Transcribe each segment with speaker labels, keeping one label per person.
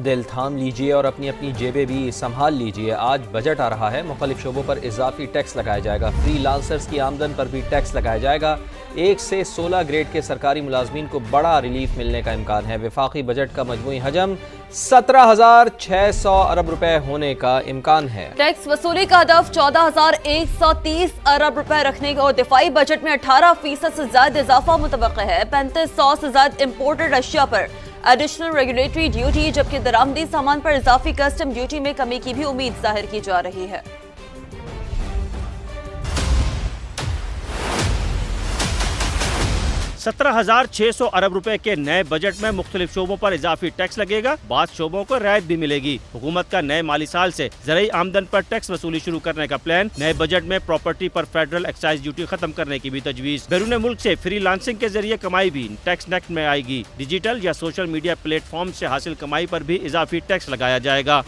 Speaker 1: دل تھام لیجئے اور اپنی اپنی جیبیں بھی سنبھال لیجئے۔ آج بجٹ آ رہا ہے، مختلف شعبوں پر اضافی ٹیکس لگایا جائے گا، فری لانسرز کی آمدن پر بھی ٹیکس لگایا جائے گا۔ 1 سے 16 گریڈ کے سرکاری ملازمین کو بڑا ریلیف ملنے کا امکان ہے۔ وفاقی بجٹ کا مجموعی حجم 17,600 ارب روپے ہونے کا امکان ہے۔
Speaker 2: ٹیکس وصولی کا ہدف 14,130 ارب روپے رکھنے کا اور دفاعی بجٹ میں 18% سے زائد اضافہ متوقع ہے۔ 3500 سے زائد امپورٹڈ اشیاء پر ایڈیشنل ریگولیٹری ڈیوٹی، جبکہ درآمدی سامان پر اضافی کسٹم ڈیوٹی میں کمی کی بھی امید ظاہر کی جا رہی ہے۔
Speaker 3: 17,600 ارب روپے کے نئے بجٹ میں مختلف شعبوں پر اضافی ٹیکس لگے گا، بعض شعبوں کو رعایت بھی ملے گی۔ حکومت کا نئے مالی سال سے زرعی آمدن پر ٹیکس وصولی شروع کرنے کا پلان۔ نئے بجٹ میں پراپرٹی پر فیڈرل ایکسائز ڈیوٹی ختم کرنے کی بھی تجویز۔ بیرون ملک سے فری لانسنگ کے ذریعے کمائی بھی ٹیکس نیٹ میں آئے گی۔ ڈیجیٹل یا سوشل میڈیا پلیٹ فارم سے حاصل کمائی پر بھی اضافی ٹیکس لگایا جائے گا۔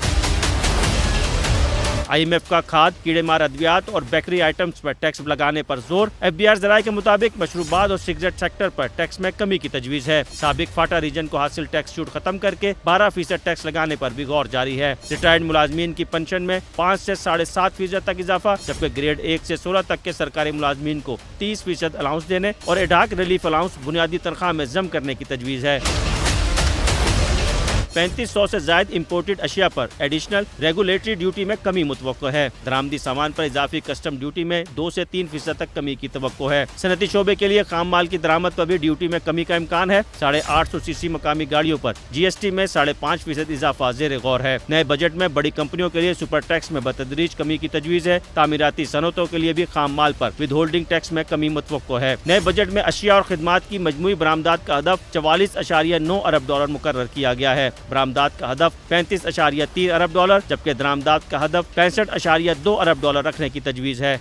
Speaker 3: IMF کا کھاد، کیڑے مار ادویات اور بیکری آئٹمز پر ٹیکس لگانے پر زور۔ FBR ذرائع کے مطابق مشروبات اور سگریٹ سیکٹر پر ٹیکس میں کمی کی تجویز ہے۔ سابق فاٹا ریجن کو حاصل ٹیکس چھوٹ ختم کر کے 12% ٹیکس لگانے پر بھی غور جاری ہے۔ ریٹائرڈ ملازمین کی پنشن میں 5 سے 7.5% تک اضافہ، جبکہ گریڈ 1 سے 16 تک کے سرکاری ملازمین کو 30% الاؤنس دینے اور ایڈاک ریلیف الاؤنس بنیادی تنخواہ میں ضم کرنے کی تجویز ہے۔ 3500 سے زائد امپورٹڈ اشیاء پر ایڈیشنل ریگولیٹری ڈیوٹی میں کمی متوقع ہے۔ درآمدی سامان پر اضافی کسٹم ڈیوٹی میں 2 سے 3% تک کمی کی توقع ہے۔ صنعتی شعبے کے لیے خام مال کی درآمد پر بھی ڈیوٹی میں کمی کا امکان ہے۔ 850 cc مقامی گاڑیوں پر GST میں 5.5% اضافہ زیر غور ہے۔ نئے بجٹ میں بڑی کمپنیوں کے لیے سپر ٹیکس میں بتدریج کمی کی تجویز ہے۔ تعمیراتی صنعتوں کے لیے بھی خام مال پر ود ہولڈنگ ٹیکس میں کمی متوقع ہے۔ نئے بجٹ میں اشیاء اور خدمات کی مجموعی برآمدات کا ہدف 44.9 ارب ڈالر مقرر کیا گیا ہے۔ برآمدات کا ہدف 35.3 ارب ڈالر، جبکہ درآمدات کا ہدف 65.2 ارب ڈالر رکھنے کی تجویز ہے۔